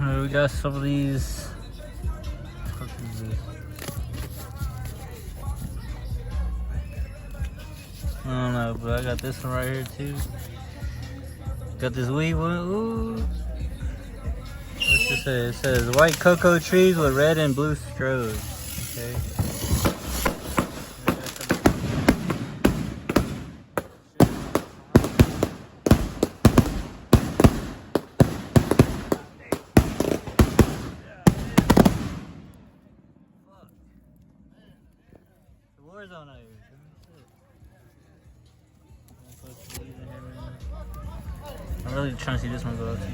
We got some of these. What is this? I don't know, but I got this one right here too. Got this weed one. Ooh. What's this say? It says white cocoa trees with red and blue strobes. Okay. The war zone out here. I'm really trying to see this one go out too.